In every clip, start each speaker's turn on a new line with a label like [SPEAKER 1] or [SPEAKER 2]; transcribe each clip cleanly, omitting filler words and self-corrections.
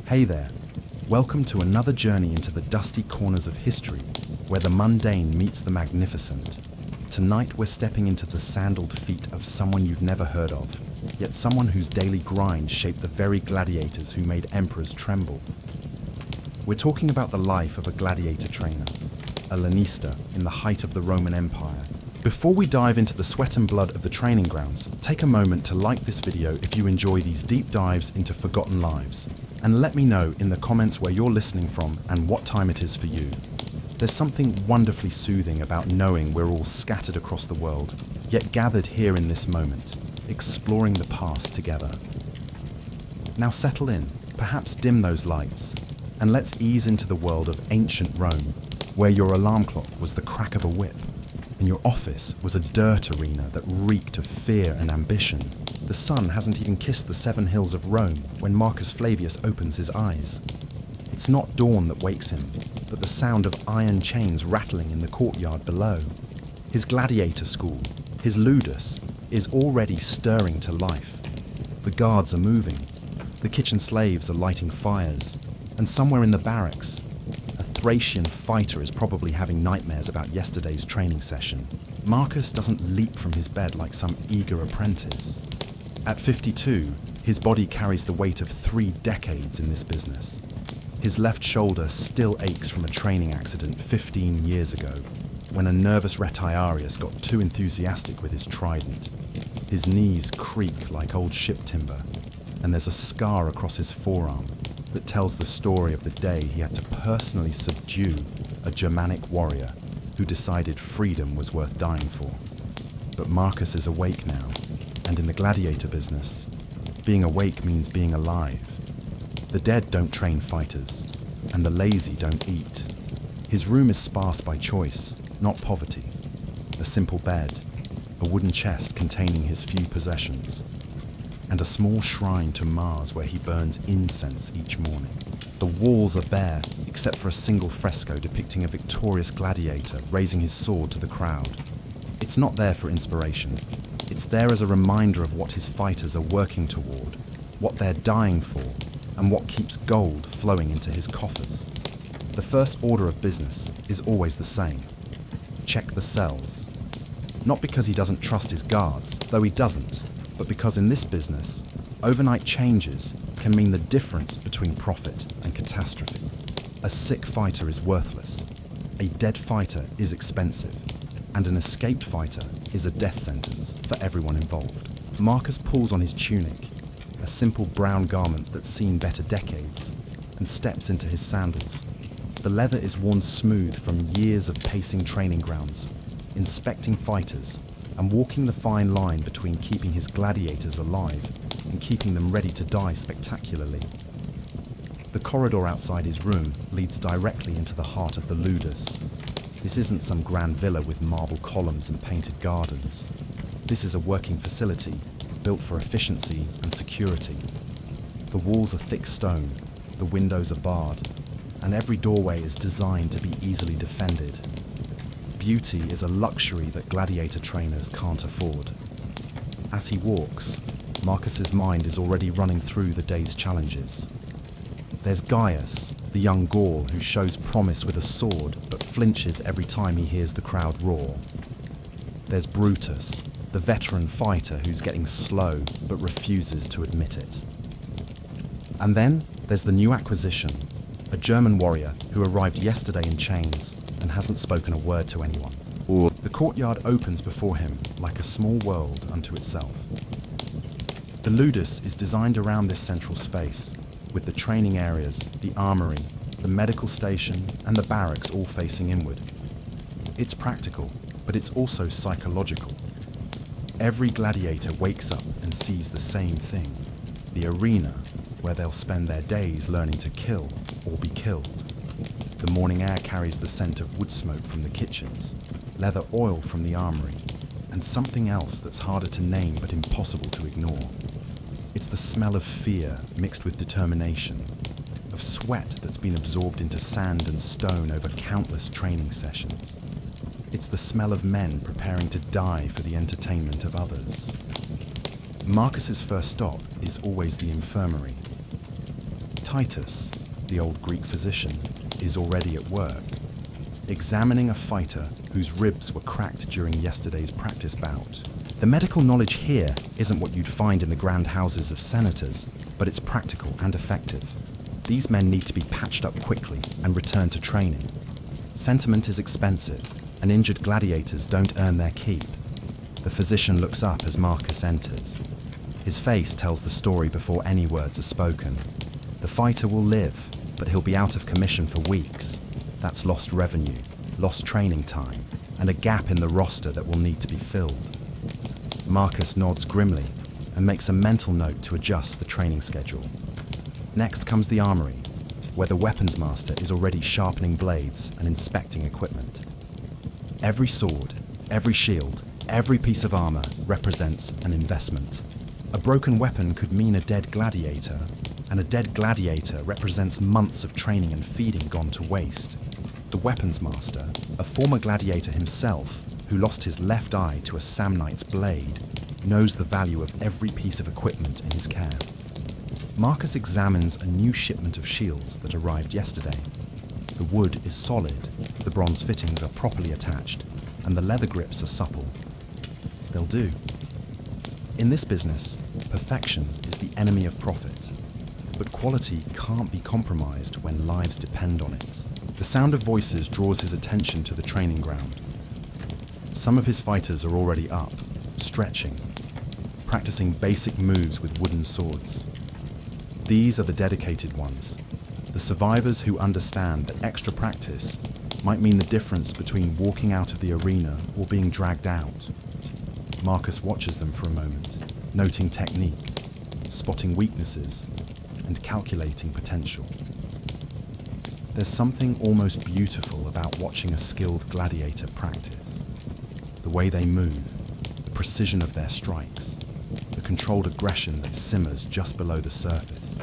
[SPEAKER 1] Hey there, welcome to another journey into the dusty corners of history, where the mundane meets the magnificent. Tonight we're stepping into the sandaled feet of someone you've never heard of, yet someone whose daily grind shaped the very gladiators who made emperors tremble. We're talking about the life of a gladiator trainer, a lanista in the height of the Roman Empire. Before we dive into the sweat and blood of the training grounds, take a moment to like this video if you enjoy these deep dives into forgotten lives. And let me know in the comments where you're listening from and what time it is for you. There's something wonderfully soothing about knowing we're all scattered across the world, yet gathered here in this moment, exploring the past together. Now settle in, perhaps dim those lights, and let's ease into the world of ancient Rome, where your alarm clock was the crack of a whip, and your office was a dirt arena that reeked of fear and ambition. The sun hasn't even kissed the 7 hills of Rome when Marcus Flavius opens his eyes. It's not dawn that wakes him, but the sound of iron chains rattling in the courtyard below. His gladiator school, his ludus, is already stirring to life. The guards are moving, the kitchen slaves are lighting fires, and somewhere in the barracks, a Thracian fighter is probably having nightmares about yesterday's training session. Marcus doesn't leap from his bed like some eager apprentice. At 52, his body carries the weight of 3 decades in this business. His left shoulder still aches from a training accident 15 years ago, when a nervous retiarius got too enthusiastic with his trident. His knees creak like old ship timber, and there's a scar across his forearm that tells the story of the day he had to personally subdue a Germanic warrior who decided freedom was worth dying for. But Marcus is awake now, and in the gladiator business, being awake means being alive. The dead don't train fighters, and the lazy don't eat. His room is sparse by choice, not poverty. A simple bed, a wooden chest containing his few possessions, and a small shrine to Mars where he burns incense each morning. The walls are bare, except for a single fresco depicting a victorious gladiator raising his sword to the crowd. It's not there for inspiration. It's there as a reminder of what his fighters are working toward, what they're dying for, and what keeps gold flowing into his coffers. The first order of business is always the same. Check the cells. Not because he doesn't trust his guards, though he doesn't, but because in this business, overnight changes can mean the difference between profit and catastrophe. A sick fighter is worthless, a dead fighter is expensive, and an escaped fighter is a death sentence for everyone involved. Marcus pulls on his tunic, a simple brown garment that's seen better decades, and steps into his sandals. The leather is worn smooth from years of pacing training grounds, inspecting fighters, and walking the fine line between keeping his gladiators alive and keeping them ready to die spectacularly. The corridor outside his room leads directly into the heart of the ludus. This isn't some grand villa with marble columns and painted gardens. This is a working facility built for efficiency and security. The walls are thick stone, the windows are barred, and every doorway is designed to be easily defended. Beauty is a luxury that gladiator trainers can't afford. As he walks, Marcus's mind is already running through the day's challenges. There's Gaius, the young Gaul who shows promise with a sword but flinches every time he hears the crowd roar. There's Brutus, the veteran fighter who's getting slow but refuses to admit it. And then there's the new acquisition, a German warrior who arrived yesterday in chains and hasn't spoken a word to anyone. The courtyard opens before him like a small world unto itself. The ludus is designed around this central space, with the training areas, the armory, the medical station, and the barracks all facing inward. It's practical, but it's also psychological. Every gladiator wakes up and sees the same thing, the arena where they'll spend their days learning to kill or be killed. The morning air carries the scent of wood smoke from the kitchens, leather oil from the armory, and something else that's harder to name but impossible to ignore. It's the smell of fear mixed with determination, of sweat that's been absorbed into sand and stone over countless training sessions. It's the smell of men preparing to die for the entertainment of others. Marcus's first stop is always the infirmary. Titus, the old Greek physician, is already at work, examining a fighter whose ribs were cracked during yesterday's practice bout. The medical knowledge here isn't what you'd find in the grand houses of senators, but it's practical and effective. These men need to be patched up quickly and return to training. Sentiment is expensive, and injured gladiators don't earn their keep. The physician looks up as Marcus enters. His face tells the story before any words are spoken. The fighter will live, but he'll be out of commission for weeks. That's lost revenue, lost training time, and a gap in the roster that will need to be filled. Marcus nods grimly and makes a mental note to adjust the training schedule. Next comes the armory, where the weapons master is already sharpening blades and inspecting equipment. Every sword, every shield, every piece of armor represents an investment. A broken weapon could mean a dead gladiator, and a dead gladiator represents months of training and feeding gone to waste. The weapons master, a former gladiator himself, who lost his left eye to a Samnite's blade, knows the value of every piece of equipment in his care. Marcus examines a new shipment of shields that arrived yesterday. The wood is solid, the bronze fittings are properly attached, and the leather grips are supple. They'll do. In this business, perfection is the enemy of profit, but quality can't be compromised when lives depend on it. The sound of voices draws his attention to the training ground. Some of his fighters are already up, stretching, practicing basic moves with wooden swords. These are the dedicated ones, the survivors who understand that extra practice might mean the difference between walking out of the arena or being dragged out. Marcus watches them for a moment, noting technique, spotting weaknesses, and calculating potential. There's something almost beautiful about watching a skilled gladiator practice. The way they move, the precision of their strikes, the controlled aggression that simmers just below the surface.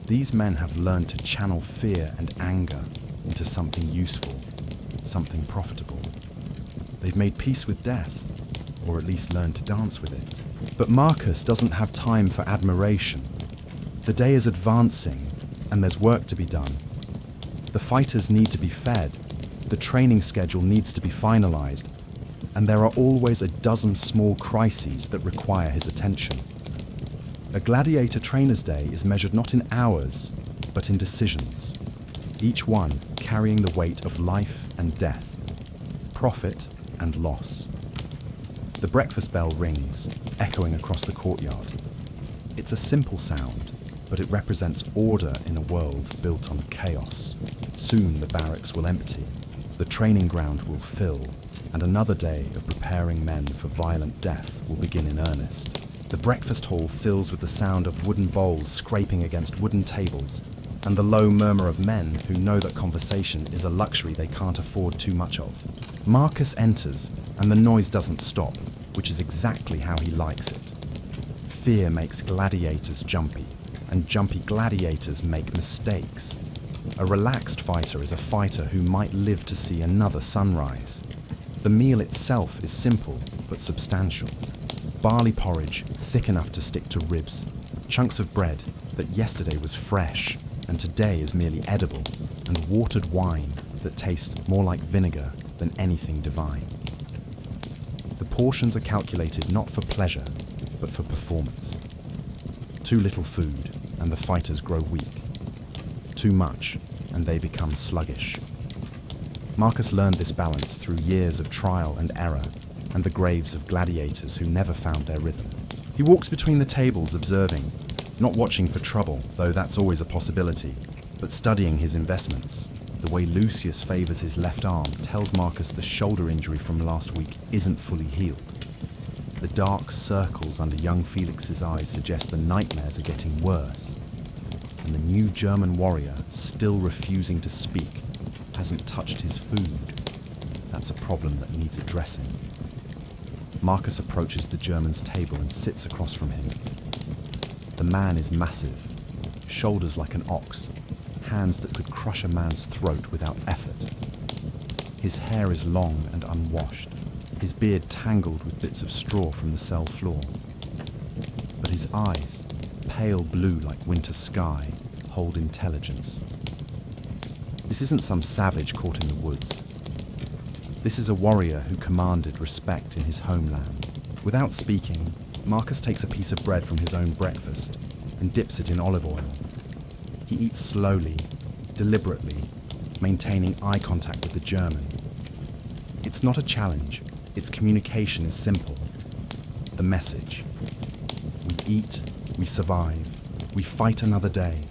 [SPEAKER 1] These men have learned to channel fear and anger into something useful, something profitable. They've made peace with death, or at least learned to dance with it. But Marcus doesn't have time for admiration. The day is advancing, and there's work to be done. The fighters need to be fed, the training schedule needs to be finalized, and there are always a dozen small crises that require his attention. A gladiator trainer's day is measured not in hours, but in decisions, each one carrying the weight of life and death, profit and loss. The breakfast bell rings, echoing across the courtyard. It's a simple sound, but it represents order in a world built on chaos. Soon the barracks will empty, the training ground will fill, and another day of preparing men for violent death will begin in earnest. The breakfast hall fills with the sound of wooden bowls scraping against wooden tables, and the low murmur of men who know that conversation is a luxury they can't afford too much of. Marcus enters, and the noise doesn't stop, which is exactly how he likes it. Fear makes gladiators jumpy, and jumpy gladiators make mistakes. A relaxed fighter is a fighter who might live to see another sunrise. The meal itself is simple but substantial. Barley porridge thick enough to stick to ribs, chunks of bread that yesterday was fresh and today is merely edible, and watered wine that tastes more like vinegar than anything divine. The portions are calculated not for pleasure, but for performance. Too little food, and the fighters grow weak. Too much, and they become sluggish. Marcus learned this balance through years of trial and error, and the graves of gladiators who never found their rhythm. He walks between the tables observing, not watching for trouble, though that's always a possibility, but studying his investments. The way Lucius favors his left arm tells Marcus the shoulder injury from last week isn't fully healed. The dark circles under young Felix's eyes suggest the nightmares are getting worse, and the new German warrior, still refusing to speak, hasn't touched his food. That's a problem that needs addressing. Marcus approaches the German's table and sits across from him. The man is massive, shoulders like an ox, hands that could crush a man's throat without effort. His hair is long and unwashed, his beard tangled with bits of straw from the cell floor. But his eyes, pale blue like winter sky, hold intelligence. This isn't some savage caught in the woods. This is a warrior who commanded respect in his homeland. Without speaking, Marcus takes a piece of bread from his own breakfast and dips it in olive oil. He eats slowly, deliberately, maintaining eye contact with the German. It's not a challenge, its communication is simple. The message. We eat, we survive, we fight another day.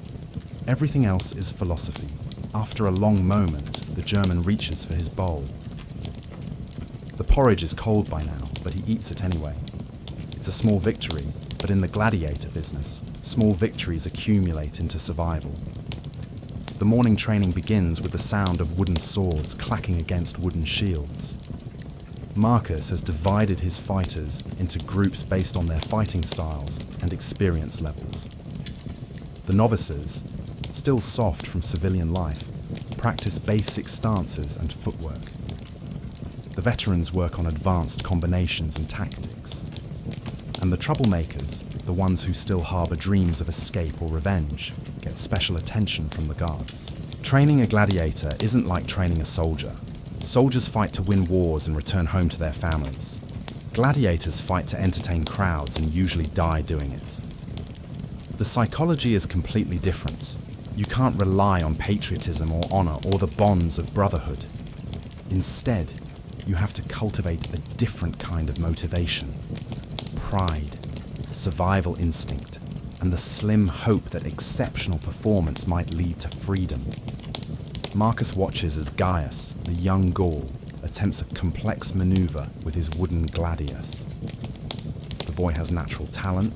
[SPEAKER 1] Everything else is philosophy. After a long moment, the German reaches for his bowl. The porridge is cold by now, but he eats it anyway. It's a small victory, but in the gladiator business, small victories accumulate into survival. The morning training begins with the sound of wooden swords clacking against wooden shields. Marcus has divided his fighters into groups based on their fighting styles and experience levels. The novices, still soft from civilian life, practice basic stances and footwork. The veterans work on advanced combinations and tactics. And the troublemakers, the ones who still harbour dreams of escape or revenge, get special attention from the guards. Training a gladiator isn't like training a soldier. Soldiers fight to win wars and return home to their families. Gladiators fight to entertain crowds and usually die doing it. The psychology is completely different. You can't rely on patriotism or honour or the bonds of brotherhood. Instead, you have to cultivate a different kind of motivation. Pride, survival instinct, and the slim hope that exceptional performance might lead to freedom. Marcus watches as Gaius, the young Gaul, attempts a complex maneuver with his wooden gladius. The boy has natural talent,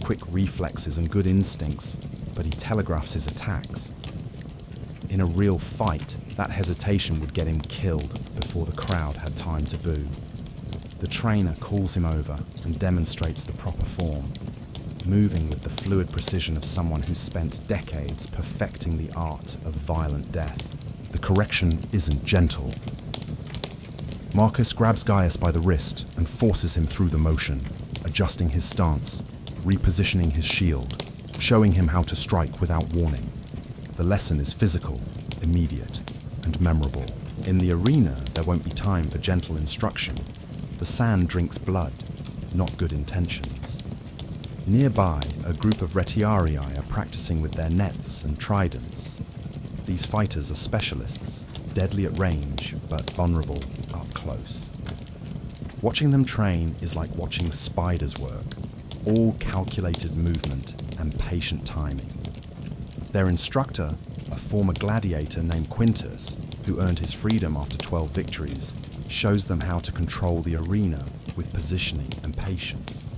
[SPEAKER 1] quick reflexes and good instincts, but he telegraphs his attacks. In a real fight, that hesitation would get him killed before the crowd had time to boo. The trainer calls him over and demonstrates the proper form, moving with the fluid precision of someone who's spent decades perfecting the art of violent death. The correction isn't gentle. Marcus grabs Gaius by the wrist and forces him through the motion, adjusting his stance, repositioning his shield, showing him how to strike without warning. The lesson is physical, immediate, and memorable. In the arena, there won't be time for gentle instruction. The sand drinks blood, not good intentions. Nearby, a group of retiarii are practicing with their nets and tridents. These fighters are specialists, deadly at range, but vulnerable up close. Watching them train is like watching spiders work, all calculated movement and patient timing. Their instructor, a former gladiator named Quintus, who earned his freedom after 12 victories, shows them how to control the arena with positioning and patience.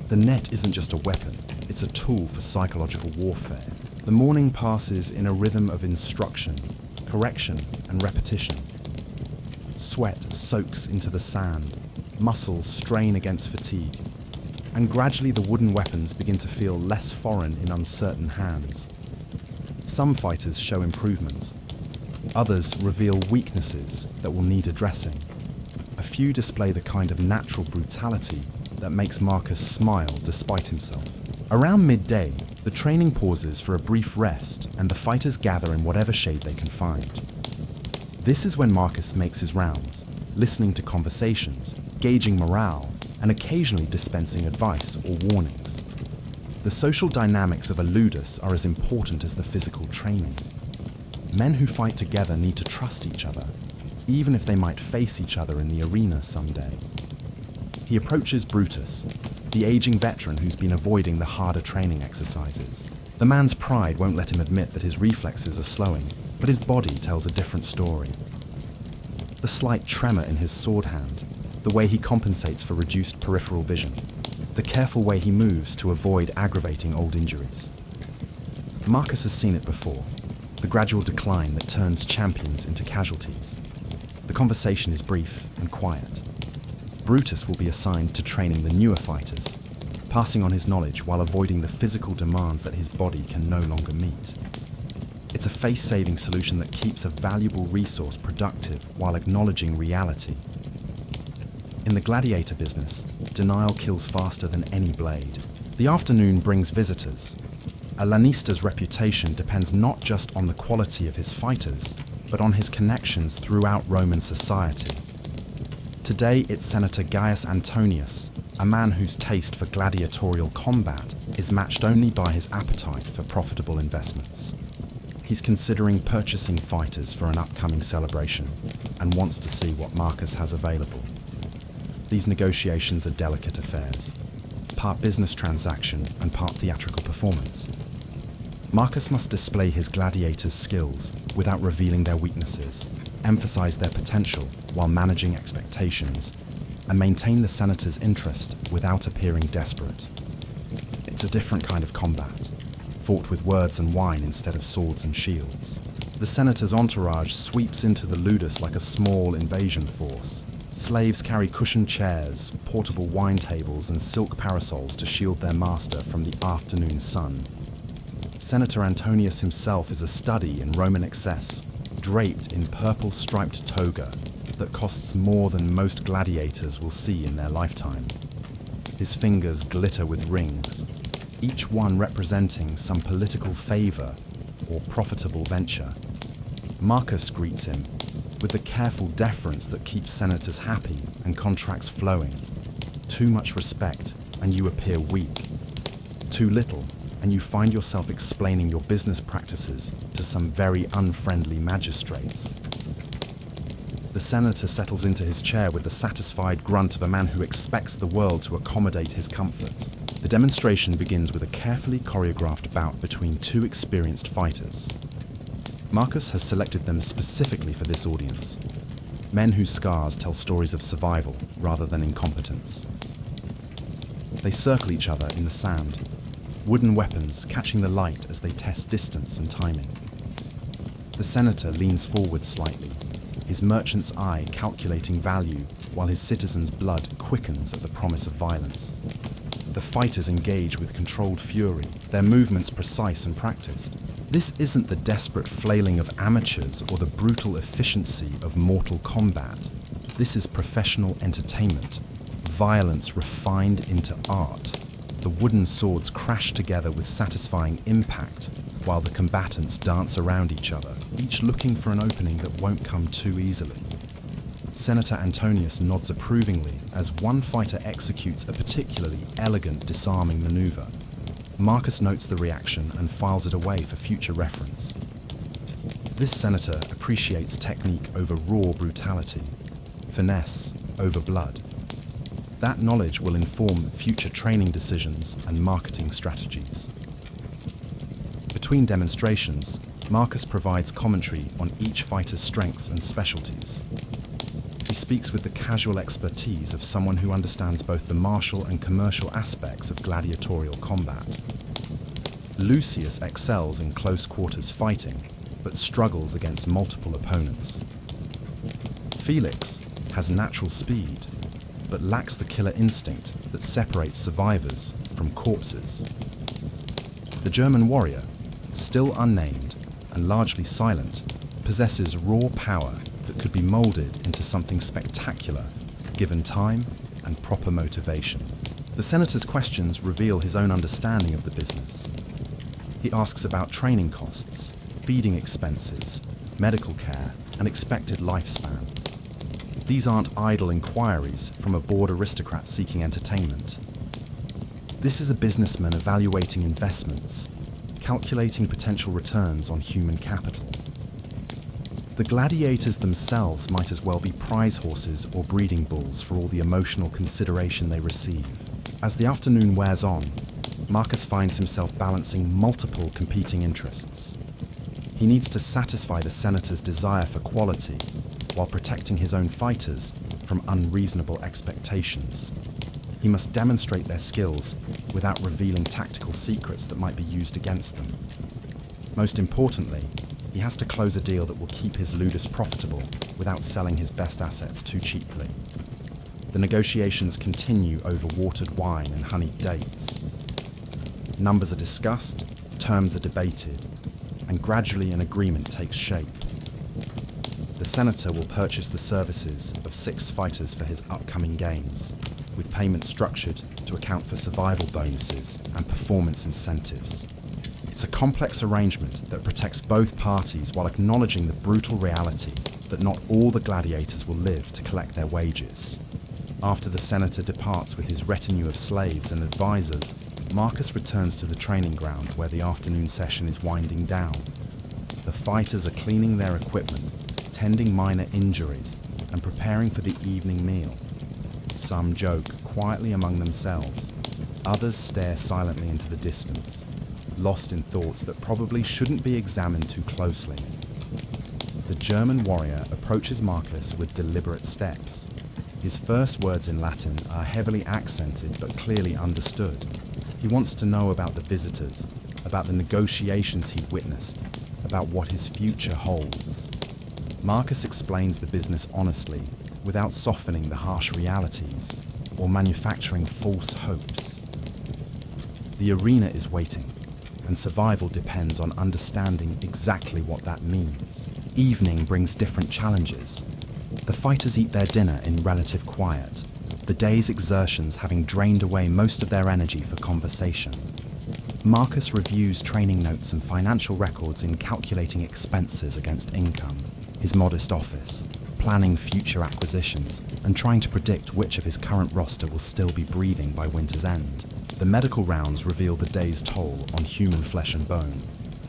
[SPEAKER 1] The net isn't just a weapon, it's a tool for psychological warfare. The morning passes in a rhythm of instruction, correction, and repetition. Sweat soaks into the sand, muscles strain against fatigue, and gradually the wooden weapons begin to feel less foreign in uncertain hands. Some fighters show improvement. Others reveal weaknesses that will need addressing. A few display the kind of natural brutality that makes Marcus smile despite himself. Around midday, the training pauses for a brief rest and the fighters gather in whatever shade they can find. This is when Marcus makes his rounds, listening to conversations, gauging morale, and occasionally dispensing advice or warnings. The social dynamics of a ludus are as important as the physical training. Men who fight together need to trust each other, even if they might face each other in the arena someday. He approaches Brutus, the aging veteran who's been avoiding the harder training exercises. The man's pride won't let him admit that his reflexes are slowing, but his body tells a different story. The slight tremor in his sword hand, the way he compensates for reduced peripheral vision, the careful way he moves to avoid aggravating old injuries. Marcus has seen it before, the gradual decline that turns champions into casualties. The conversation is brief and quiet. Brutus will be assigned to training the newer fighters, passing on his knowledge while avoiding the physical demands that his body can no longer meet. It's a face-saving solution that keeps a valuable resource productive while acknowledging reality. In the gladiator business, denial kills faster than any blade. The afternoon brings visitors. A lanista's reputation depends not just on the quality of his fighters, but on his connections throughout Roman society. Today it's Senator Gaius Antonius, a man whose taste for gladiatorial combat is matched only by his appetite for profitable investments. He's considering purchasing fighters for an upcoming celebration and wants to see what Marcus has available. These negotiations are delicate affairs, part business transaction and part theatrical performance. Marcus must display his gladiators' skills without revealing their weaknesses, emphasize their potential while managing expectations, and maintain the senator's interest without appearing desperate. It's a different kind of combat, fought with words and wine instead of swords and shields. The senator's entourage sweeps into the ludus like a small invasion force. Slaves carry cushioned chairs, portable wine tables, and silk parasols to shield their master from the afternoon sun. Senator Antonius himself is a study in Roman excess, draped in purple striped toga that costs more than most gladiators will see in their lifetime. His fingers glitter with rings, each one representing some political favor or profitable venture. Marcus greets him with the careful deference that keeps senators happy and contracts flowing. Too much respect and you appear weak. Too little and you find yourself explaining your business practices to some very unfriendly magistrates. The senator settles into his chair with the satisfied grunt of a man who expects the world to accommodate his comfort. The demonstration begins with a carefully choreographed bout between two experienced fighters. Marcus has selected them specifically for this audience, men whose scars tell stories of survival rather than incompetence. They circle each other in the sand, wooden weapons catching the light as they test distance and timing. The senator leans forward slightly, his merchant's eye calculating value while his citizen's blood quickens at the promise of violence. The fighters engage with controlled fury, their movements precise and practiced. This isn't the desperate flailing of amateurs or the brutal efficiency of mortal combat. This is professional entertainment, violence refined into art. The wooden swords crash together with satisfying impact, while the combatants dance around each other, each looking for an opening that won't come too easily. Senator Antonius nods approvingly as one fighter executes a particularly elegant disarming maneuver. Marcus notes the reaction and files it away for future reference. This senator appreciates technique over raw brutality, finesse over blood. That knowledge will inform future training decisions and marketing strategies. Between demonstrations, Marcus provides commentary on each fighter's strengths and specialties. He speaks with the casual expertise of someone who understands both the martial and commercial aspects of gladiatorial combat. Lucius excels in close quarters fighting, but struggles against multiple opponents. Felix has natural speed, but lacks the killer instinct that separates survivors from corpses. The German warrior, still unnamed and largely silent, possesses raw power that could be molded into something spectacular, given time and proper motivation. The senator's questions reveal his own understanding of the business. He asks about training costs, feeding expenses, medical care, and expected lifespan. These aren't idle inquiries from a bored aristocrat seeking entertainment. This is a businessman evaluating investments, calculating potential returns on human capital. The gladiators themselves might as well be prize horses or breeding bulls for all the emotional consideration they receive. As the afternoon wears on, Marcus finds himself balancing multiple competing interests. He needs to satisfy the senator's desire for quality while protecting his own fighters from unreasonable expectations. He must demonstrate their skills without revealing tactical secrets that might be used against them. Most importantly, he has to close a deal that will keep his ludus profitable without selling his best assets too cheaply. The negotiations continue over watered wine and honeyed dates. Numbers are discussed, terms are debated, and gradually an agreement takes shape. The senator will purchase the services of 6 fighters for his upcoming games, with payment structured to account for survival bonuses and performance incentives. It's a complex arrangement that protects both parties while acknowledging the brutal reality that not all the gladiators will live to collect their wages. After the senator departs with his retinue of slaves and advisors, Marcus returns to the training ground where the afternoon session is winding down. The fighters are cleaning their equipment, tending minor injuries, and preparing for the evening meal. Some joke quietly among themselves. Others stare silently into the distance, lost in thoughts that probably shouldn't be examined too closely. The German warrior approaches Marcus with deliberate steps. His first words in Latin are heavily accented but clearly understood. He wants to know about the visitors, about the negotiations he'd witnessed, about what his future holds. Marcus explains the business honestly, without softening the harsh realities or manufacturing false hopes. The arena is waiting, and survival depends on understanding exactly what that means. Evening brings different challenges. The fighters eat their dinner in relative quiet, the day's exertions having drained away most of their energy for conversation. Marcus reviews training notes and financial records in calculating expenses against income, his modest office, planning future acquisitions, and trying to predict which of his current roster will still be breathing by winter's end. The medical rounds reveal the day's toll on human flesh and bone.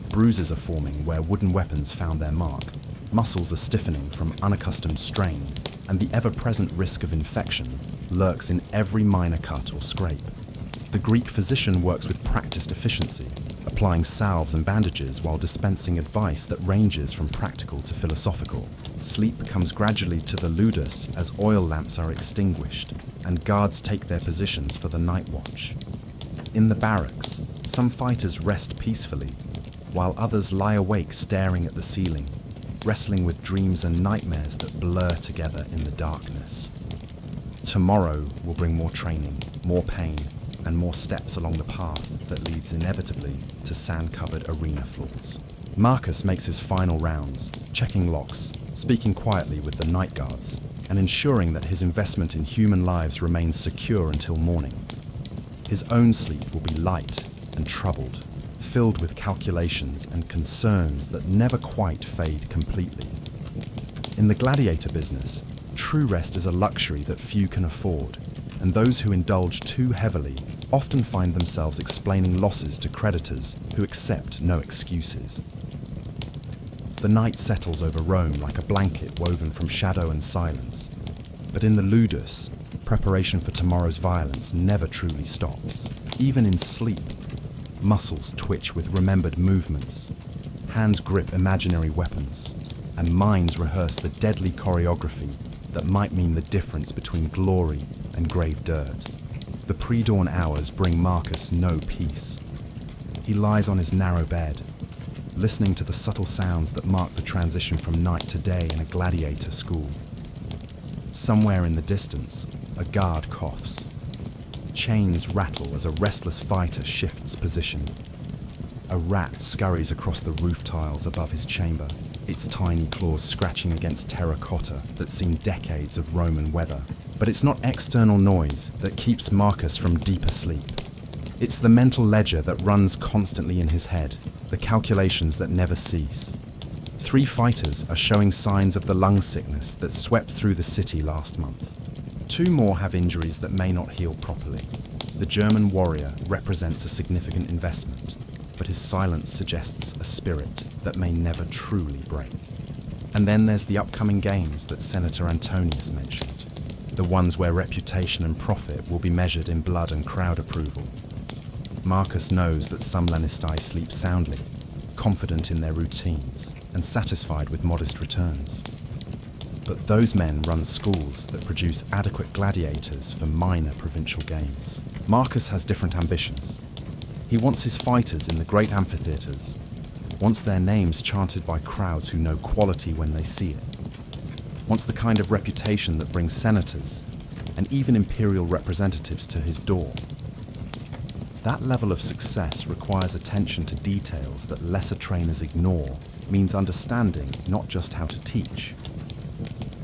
[SPEAKER 1] Bruises are forming where wooden weapons found their mark. Muscles are stiffening from unaccustomed strain, and the ever-present risk of infection lurks in every minor cut or scrape. The Greek physician works with practiced efficiency, applying salves and bandages while dispensing advice that ranges from practical to philosophical. Sleep comes gradually to the ludus as oil lamps are extinguished, and guards take their positions for the night watch. In the barracks, some fighters rest peacefully, while others lie awake staring at the ceiling, wrestling with dreams and nightmares that blur together in the darkness. Tomorrow will bring more training, more pain, and more steps along the path that leads inevitably to sand-covered arena floors. Marcus makes his final rounds, checking locks, speaking quietly with the night guards, and ensuring that his investment in human lives remains secure until morning. His own sleep will be light and troubled, filled with calculations and concerns that never quite fade completely. In the gladiator business, true rest is a luxury that few can afford, and those who indulge too heavily often find themselves explaining losses to creditors who accept no excuses. The night settles over Rome like a blanket woven from shadow and silence, but in the ludus, preparation for tomorrow's violence never truly stops. Even in sleep, muscles twitch with remembered movements, hands grip imaginary weapons, and minds rehearse the deadly choreography that might mean the difference between glory and grave dirt. The pre-dawn hours bring Marcus no peace. He lies on his narrow bed, listening to the subtle sounds that mark the transition from night to day in a gladiator school. Somewhere in the distance, a guard coughs. Chains rattle as a restless fighter shifts position. A rat scurries across the roof tiles above his chamber, its tiny claws scratching against terracotta that's seen decades of Roman weather. But it's not external noise that keeps Marcus from deeper sleep. It's the mental ledger that runs constantly in his head, the calculations that never cease. 3 fighters are showing signs of the lung sickness that swept through the city last month. 2 more have injuries that may not heal properly. The German warrior represents a significant investment, but his silence suggests a spirit that may never truly break. And then there's the upcoming games that Senator Antonius mentioned, the ones where reputation and profit will be measured in blood and crowd approval. Marcus knows that some lanista sleep soundly, confident in their routines and satisfied with modest returns. But those men run schools that produce adequate gladiators for minor provincial games. Marcus has different ambitions. He wants his fighters in the great amphitheaters, wants their names chanted by crowds who know quality when they see it, wants the kind of reputation that brings senators and even imperial representatives to his door. That level of success requires attention to details that lesser trainers ignore, means understanding not just how to teach.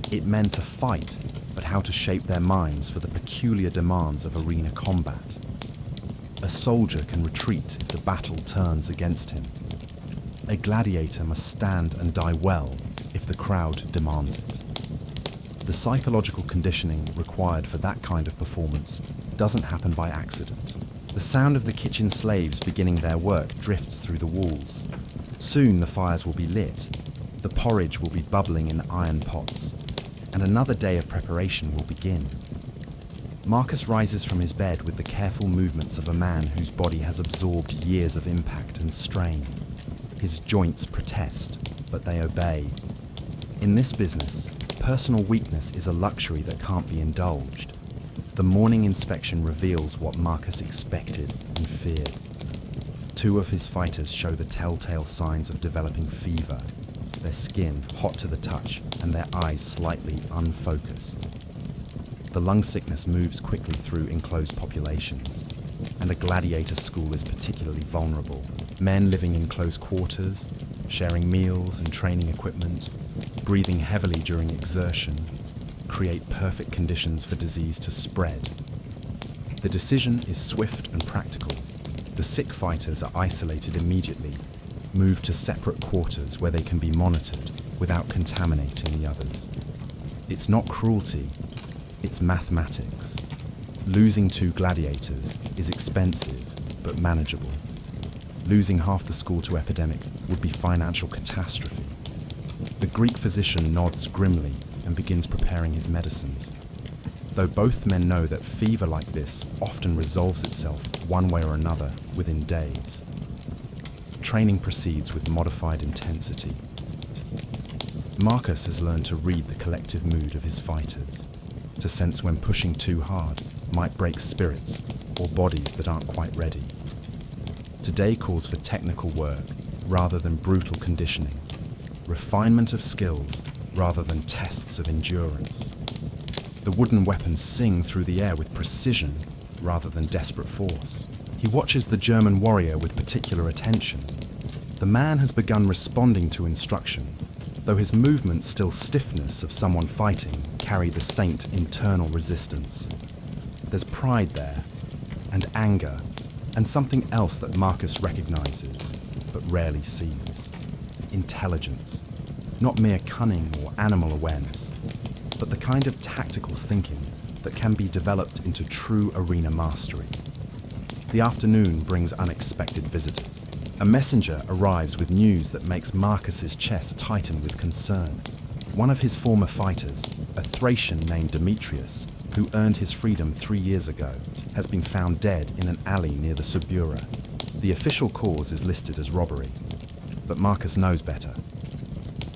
[SPEAKER 1] It meant to fight, but how to shape their minds for the peculiar demands of arena combat. A soldier can retreat if the battle turns against him. A gladiator must stand and die well if the crowd demands it. The psychological conditioning required for that kind of performance doesn't happen by accident. The sound of the kitchen slaves beginning their work drifts through the walls. Soon the fires will be lit, the porridge will be bubbling in iron pots, and another day of preparation will begin. Marcus rises from his bed with the careful movements of a man whose body has absorbed years of impact and strain. His joints protest, but they obey. In this business, personal weakness is a luxury that can't be indulged. The morning inspection reveals what Marcus expected and feared. 2 of his fighters show the telltale signs of developing fever, their skin hot to the touch and their eyes slightly unfocused. The lung sickness moves quickly through enclosed populations, and a gladiator school is particularly vulnerable. Men living in close quarters, sharing meals and training equipment, breathing heavily during exertion, create perfect conditions for disease to spread. The decision is swift and practical. The sick fighters are isolated immediately, moved to separate quarters where they can be monitored without contaminating the others. It's not cruelty, it's mathematics. Losing 2 gladiators is expensive but manageable. Losing half the school to epidemic would be financial catastrophe. The Greek physician nods grimly and begins preparing his medicines. Though both men know that fever like this often resolves itself one way or another within days. Training proceeds with modified intensity. Marcus has learned to read the collective mood of his fighters, to sense when pushing too hard might break spirits or bodies that aren't quite ready. Today calls for technical work rather than brutal conditioning, refinement of skills rather than tests of endurance. The wooden weapons sing through the air with precision rather than desperate force. He watches the German warrior with particular attention. The man has begun responding to instruction, though his movements, still stiffness of someone fighting, carry the saint internal resistance. There's pride there, and anger, and something else that Marcus recognizes, but rarely sees. Intelligence. Not mere cunning or animal awareness, but the kind of tactical thinking that can be developed into true arena mastery. The afternoon brings unexpected visitors. A messenger arrives with news that makes Marcus's chest tighten with concern. One of his former fighters, a Thracian named Demetrius, who earned his freedom 3 years ago, has been found dead in an alley near the Subura. The official cause is listed as robbery, but Marcus knows better.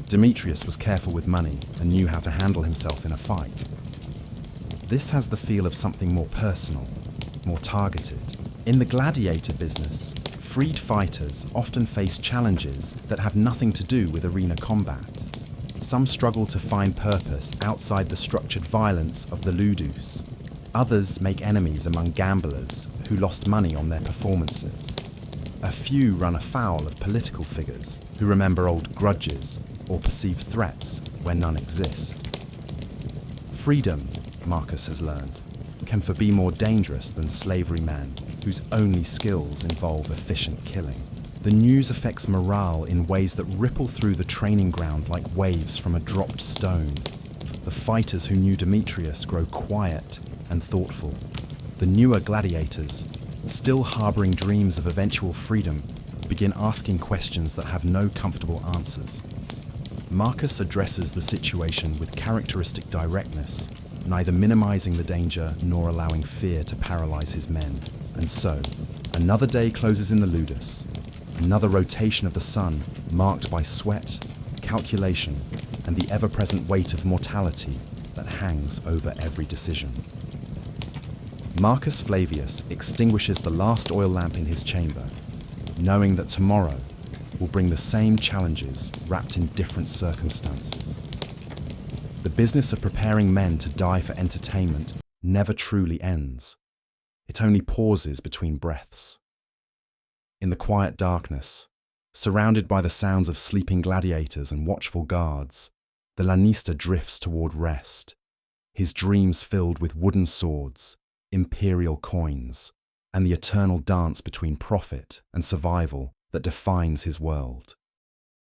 [SPEAKER 1] Demetrius was careful with money and knew how to handle himself in a fight. This has the feel of something more personal, more targeted. In the gladiator business, freed fighters often face challenges that have nothing to do with arena combat. Some struggle to find purpose outside the structured violence of the ludus. Others make enemies among gamblers who lost money on their performances. A few run afoul of political figures who remember old grudges or perceive threats where none exist. Freedom, Marcus has learned, can be more dangerous than slavery men whose only skills involve efficient killing. The news affects morale in ways that ripple through the training ground like waves from a dropped stone. The fighters who knew Demetrius grow quiet and thoughtful. The newer gladiators, still harboring dreams of eventual freedom, begin asking questions that have no comfortable answers. Marcus addresses the situation with characteristic directness, neither minimizing the danger nor allowing fear to paralyze his men. And so, another day closes in the ludus, another rotation of the sun marked by sweat, calculation, and the ever-present weight of mortality that hangs over every decision. Marcus Flavius extinguishes the last oil lamp in his chamber, knowing that tomorrow will bring the same challenges wrapped in different circumstances. The business of preparing men to die for entertainment never truly ends. It only pauses between breaths. In the quiet darkness, surrounded by the sounds of sleeping gladiators and watchful guards, the lanista drifts toward rest, his dreams filled with wooden swords, imperial coins, and the eternal dance between profit and survival that defines his world.